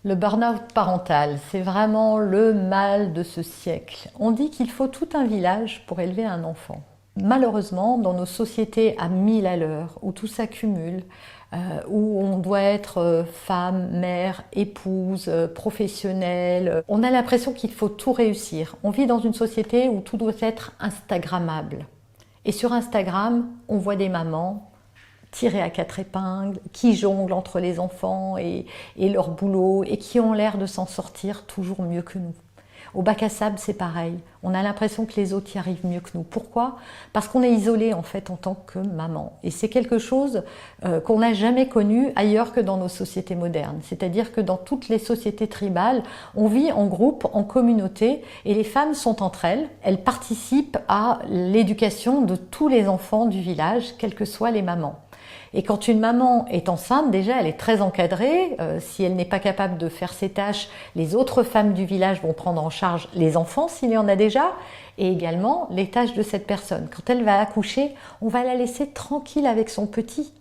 Le burn-out parental, c'est vraiment le mal de ce siècle. On dit qu'il faut tout un village pour élever un enfant. Malheureusement, dans nos sociétés à 1000 à l'heure, où tout s'accumule, où on doit être femme, mère, épouse, professionnelle, on a l'impression qu'il faut tout réussir. On vit dans une société où tout doit être instagrammable. Et sur Instagram, on voit des mamans tirées à quatre épingles, qui jonglent entre les enfants et leur boulot, et qui ont l'air de s'en sortir toujours mieux que nous. Au bac à sable, c'est pareil. On a l'impression que les autres y arrivent mieux que nous. Pourquoi? Parce qu'on est isolé en fait en tant que maman. Et c'est quelque chose qu'on n'a jamais connu ailleurs que dans nos sociétés modernes. C'est-à-dire que dans toutes les sociétés tribales, on vit en groupe, en communauté, et les femmes sont entre elles. Elles participent à l'éducation de tous les enfants du village, quelles que soient les mamans. Et quand une maman est enceinte, déjà, elle est très encadrée. Si elle n'est pas capable de faire ses tâches, les autres femmes du village vont prendre en charge les enfants, s'il y en a déjà, et également les tâches de cette personne. Quand elle va accoucher, on va la laisser tranquille avec son petit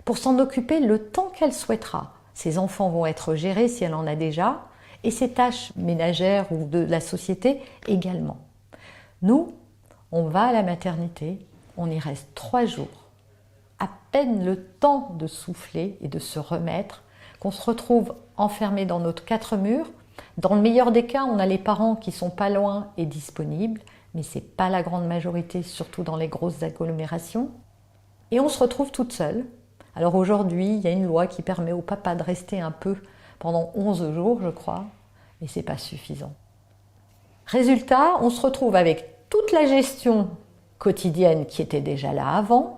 pour s'en occuper le temps qu'elle souhaitera. Ses enfants vont être gérés si elle en a déjà, et ses tâches ménagères ou de la société également. Nous, on va à la maternité, on y reste 3 jours. À peine le temps de souffler et de se remettre, qu'on se retrouve enfermé dans notre 4 murs. Dans le meilleur des cas, on a les parents qui sont pas loin et disponibles, mais ce n'est pas la grande majorité, surtout dans les grosses agglomérations. Et on se retrouve toute seule. Alors aujourd'hui, il y a une loi qui permet au papa de rester un peu pendant 11 jours, je crois, mais ce n'est pas suffisant. Résultat, on se retrouve avec toute la gestion quotidienne qui était déjà là avant,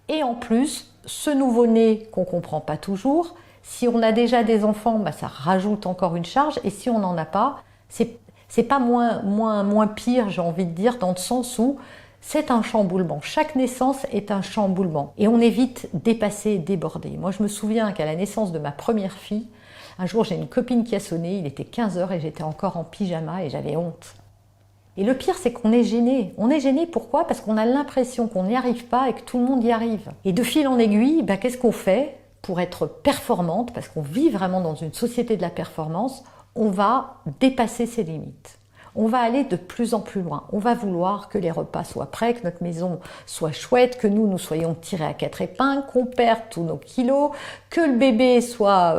et en plus, ce nouveau-né qu'on ne comprend pas toujours, si on a déjà des enfants, ça rajoute encore une charge, et si on n'en a pas, c'est pas moins pire, j'ai envie de dire, dans le sens où c'est un chamboulement. Chaque naissance est un chamboulement, et on est vite dépassé, débordé. Moi, je me souviens qu'à la naissance de ma première fille, un jour, j'ai une copine qui a sonné, il était 15 h et j'étais encore en pyjama et j'avais honte. Et le pire, c'est qu'on est gêné. On est gêné, pourquoi? Parce qu'on a l'impression qu'on n'y arrive pas et que tout le monde y arrive. Et de fil en aiguille, qu'est-ce qu'on fait pour être performante? Parce qu'on vit vraiment dans une société de la performance, on va dépasser ses limites. On va aller de plus en plus loin. On va vouloir que les repas soient prêts, que notre maison soit chouette, que nous soyons tirés à 4 épingles, qu'on perde tous nos kilos, que le bébé soit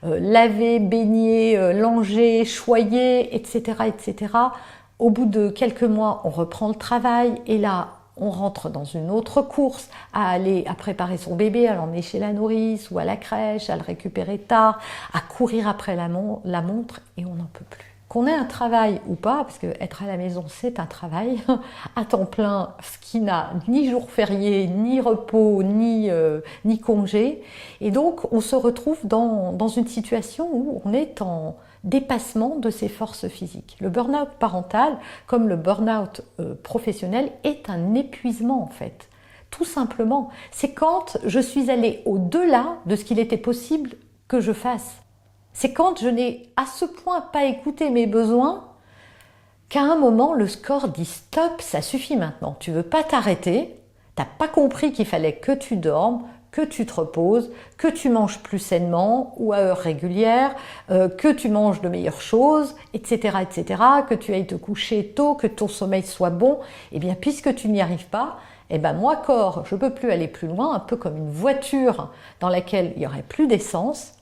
lavé, baigné, langé, choyé, etc., etc. Au bout de quelques mois, on reprend le travail et là, on rentre dans une autre course à préparer son bébé, à l'emmener chez la nourrice ou à la crèche, à le récupérer tard, à courir après la montre et on n'en peut plus. Qu'on ait un travail ou pas, parce qu'être à la maison, c'est un travail à temps plein, ce qui n'a ni jour férié, ni repos, ni congé. Et donc, on se retrouve dans une situation où on est en dépassement de ses forces physiques. Le burn-out parental, comme le burn-out professionnel, est un épuisement en fait. Tout simplement, c'est quand je suis allée au-delà de ce qu'il était possible que je fasse. C'est quand je n'ai à ce point pas écouté mes besoins qu'à un moment le corps dit stop, ça suffit maintenant. Tu veux pas t'arrêter, t'as pas compris qu'il fallait que tu dormes, que tu te reposes, que tu manges plus sainement ou à heure régulière, que tu manges de meilleures choses, etc., etc., que tu ailles te coucher tôt, que ton sommeil soit bon. Eh bien, puisque tu n'y arrives pas, moi, corps, je ne peux plus aller plus loin, un peu comme une voiture dans laquelle il n'y aurait plus d'essence.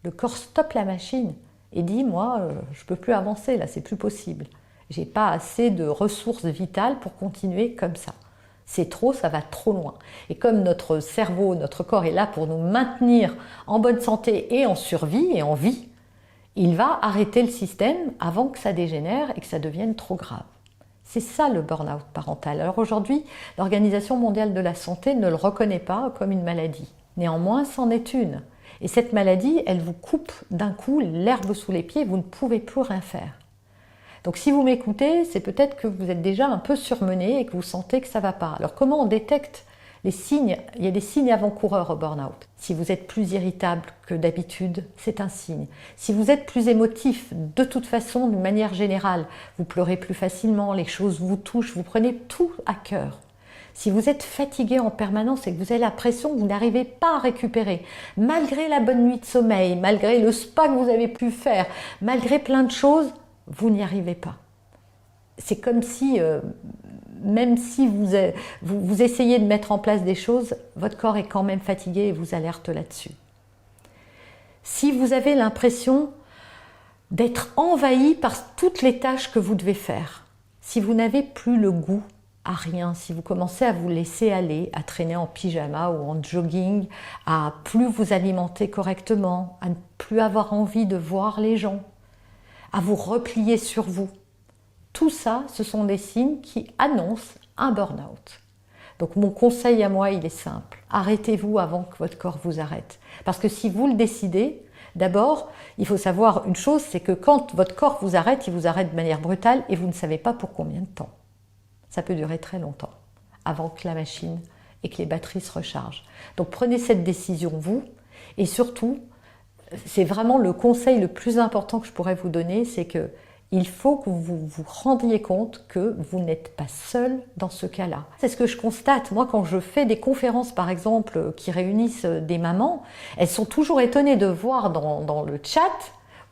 Le corps stoppe la machine et dit, moi, je ne peux plus avancer, là, c'est plus possible. Je n'ai pas assez de ressources vitales pour continuer comme ça. C'est trop, ça va trop loin. Et comme notre cerveau, notre corps est là pour nous maintenir en bonne santé et en survie et en vie, il va arrêter le système avant que ça dégénère et que ça devienne trop grave. C'est ça le burn-out parental. Alors aujourd'hui, l'Organisation mondiale de la santé ne le reconnaît pas comme une maladie. Néanmoins, c'en est une. Et cette maladie, elle vous coupe d'un coup l'herbe sous les pieds, vous ne pouvez plus rien faire. Donc si vous m'écoutez, c'est peut-être que vous êtes déjà un peu surmené et que vous sentez que ça ne va pas. Alors comment on détecte les signes? Il y a des signes avant-coureurs au burn-out. Si vous êtes plus irritable que d'habitude, c'est un signe. Si vous êtes plus émotif, de toute façon, d'une manière générale, vous pleurez plus facilement, les choses vous touchent, vous prenez tout à cœur. si vous êtes fatigué en permanence et que vous avez l'impression que vous n'arrivez pas à récupérer, malgré la bonne nuit de sommeil, malgré le spa que vous avez pu faire, malgré plein de choses, vous n'y arrivez pas. C'est comme si, même si vous essayez de mettre en place des choses, votre corps est quand même fatigué et vous alerte là-dessus. Si vous avez l'impression d'être envahi par toutes les tâches que vous devez faire, si vous n'avez plus le goût à rien, si vous commencez à vous laisser aller, à traîner en pyjama ou en jogging, à plus vous alimenter correctement, à ne plus avoir envie de voir les gens, à vous replier sur vous, tout ça, ce sont des signes qui annoncent un burn-out. Donc mon conseil à moi, il est simple. Arrêtez-vous avant que votre corps vous arrête. Parce que si vous le décidez, d'abord, il faut savoir une chose, c'est que quand votre corps vous arrête, il vous arrête de manière brutale et vous ne savez pas pour combien de temps. Ça peut durer très longtemps, avant que la machine et que les batteries se rechargent. Donc prenez cette décision, vous, et surtout, c'est vraiment le conseil le plus important que je pourrais vous donner, c'est que il faut que vous vous rendiez compte que vous n'êtes pas seul dans ce cas-là. C'est ce que je constate. Moi, quand je fais des conférences, par exemple, qui réunissent des mamans, elles sont toujours étonnées de voir dans le chat,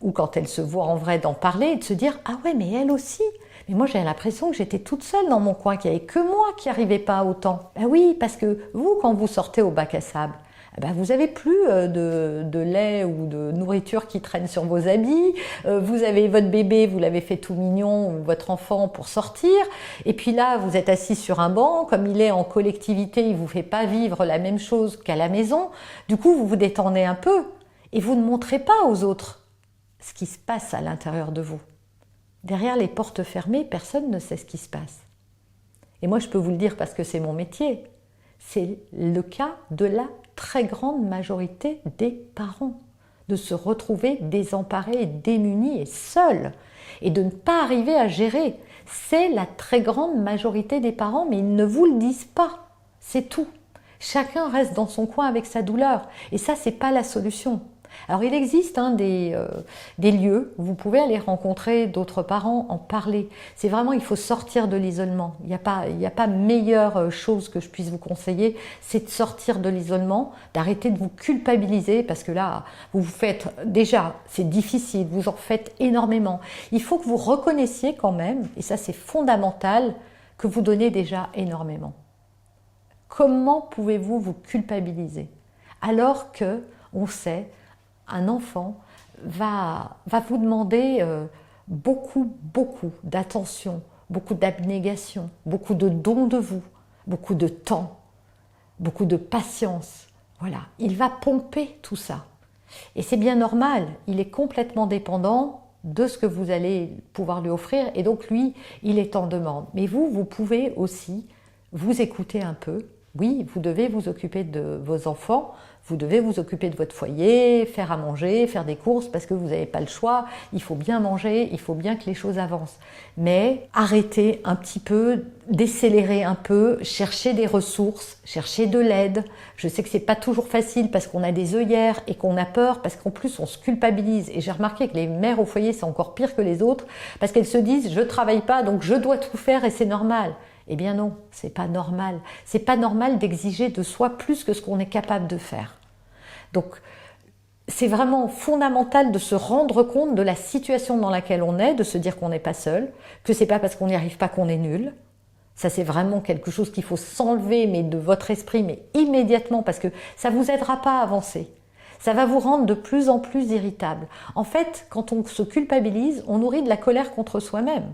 ou quand elles se voient en vrai d'en parler, et de se dire « Ah ouais, mais elle aussi !» Mais moi, j'ai l'impression que j'étais toute seule dans mon coin, qu'il n'y avait que moi qui n'arrivais pas à autant. Ben oui, parce que vous, quand vous sortez au bac à sable, ben vous n'avez plus de lait ou de nourriture qui traîne sur vos habits, vous avez votre bébé, vous l'avez fait tout mignon, ou votre enfant pour sortir, et puis là, vous êtes assis sur un banc, comme il est en collectivité, il ne vous fait pas vivre la même chose qu'à la maison, du coup, vous vous détendez un peu, et vous ne montrez pas aux autres ce qui se passe à l'intérieur de vous. Derrière les portes fermées, personne ne sait ce qui se passe. Et moi, je peux vous le dire parce que c'est mon métier. C'est le cas de la très grande majorité des parents. De se retrouver désemparés, et démunis et seuls. Et de ne pas arriver à gérer. C'est la très grande majorité des parents, mais ils ne vous le disent pas. C'est tout. Chacun reste dans son coin avec sa douleur. Et ça, c'est pas la solution. Alors il existe des lieux où vous pouvez aller rencontrer d'autres parents, en parler. C'est vraiment, il faut sortir de l'isolement. Il n'y a pas meilleure chose que je puisse vous conseiller, c'est de sortir de l'isolement, d'arrêter de vous culpabiliser, parce que là, vous vous faites, déjà, c'est difficile, vous en faites énormément. Il faut que vous reconnaissiez quand même, et ça c'est fondamental, que vous donnez déjà énormément. Comment pouvez-vous vous culpabiliser alors que on sait un enfant va vous demander beaucoup d'attention, beaucoup d'abnégation, beaucoup de dons de vous, beaucoup de temps, beaucoup de patience. Voilà, il va pomper tout ça. Et c'est bien normal, il est complètement dépendant de ce que vous allez pouvoir lui offrir et donc lui, il est en demande. Mais vous pouvez aussi vous écouter un peu. Oui, vous devez vous occuper de vos enfants, vous devez vous occuper de votre foyer, faire à manger, faire des courses parce que vous n'avez pas le choix, il faut bien manger, il faut bien que les choses avancent. Mais arrêtez un petit peu, décélérez un peu, cherchez des ressources, cherchez de l'aide. Je sais que c'est pas toujours facile parce qu'on a des œillères et qu'on a peur, parce qu'en plus on se culpabilise. Et j'ai remarqué que les mères au foyer c'est encore pire que les autres parce qu'elles se disent je travaille pas donc je dois tout faire et c'est normal. Eh bien non, c'est pas normal. C'est pas normal d'exiger de soi plus que ce qu'on est capable de faire. Donc, c'est vraiment fondamental de se rendre compte de la situation dans laquelle on est, de se dire qu'on n'est pas seul, que c'est pas parce qu'on n'y arrive pas qu'on est nul. Ça, c'est vraiment quelque chose qu'il faut s'enlever, mais de votre esprit, mais immédiatement, parce que ça vous aidera pas à avancer. Ça va vous rendre de plus en plus irritable. En fait, quand on se culpabilise, on nourrit de la colère contre soi-même.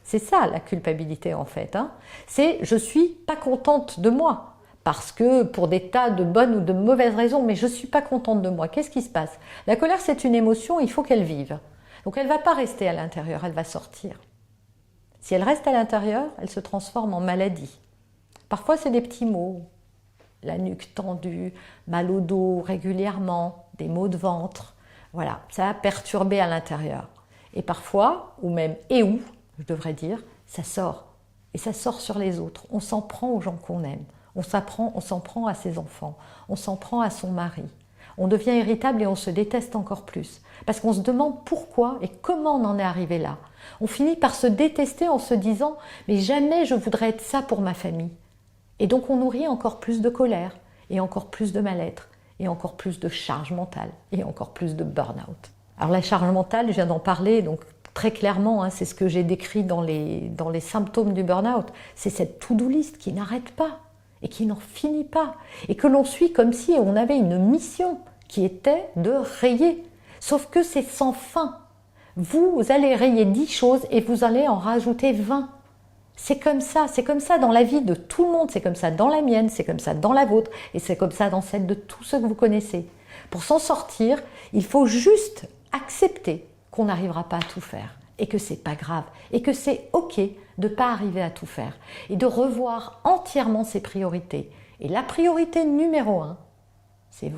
C'est ça la culpabilité en fait. C'est je suis pas contente de moi parce que pour des tas de bonnes ou de mauvaises raisons, mais je suis pas contente de moi. Qu'est-ce qui se passe? La colère c'est une émotion, il faut qu'elle vive. Donc elle va pas rester à l'intérieur, elle va sortir. Si elle reste à l'intérieur, elle se transforme en maladie. Parfois c'est des petits mots, la nuque tendue, mal au dos régulièrement, des maux de ventre. Voilà, ça a perturbé à l'intérieur. Et parfois, ou même je devrais dire, ça sort. Et ça sort sur les autres. On s'en prend aux gens qu'on aime. On s'en prend à ses enfants. On s'en prend à son mari. On devient irritable et on se déteste encore plus. Parce qu'on se demande pourquoi et comment on en est arrivé là. On finit par se détester en se disant « mais jamais je voudrais être ça pour ma famille ». Et donc on nourrit encore plus de colère, et encore plus de mal-être, et encore plus de charge mentale, et encore plus de burn-out. Alors la charge mentale, je viens d'en parler, donc très clairement, hein, c'est ce que j'ai décrit dans les symptômes du burn-out. C'est cette to-do list qui n'arrête pas, et qui n'en finit pas, et que l'on suit comme si on avait une mission qui était de rayer. Sauf que c'est sans fin. Vous allez rayer 10 choses et vous allez en rajouter 20. C'est comme ça dans la vie de tout le monde, c'est comme ça dans la mienne, c'est comme ça dans la vôtre, et c'est comme ça dans celle de tous ceux que vous connaissez. Pour s'en sortir, il faut juste accepter qu'on n'arrivera pas à tout faire, et que c'est pas grave, et que c'est ok de ne pas arriver à tout faire, et de revoir entièrement ses priorités. Et la priorité numéro 1, c'est vous.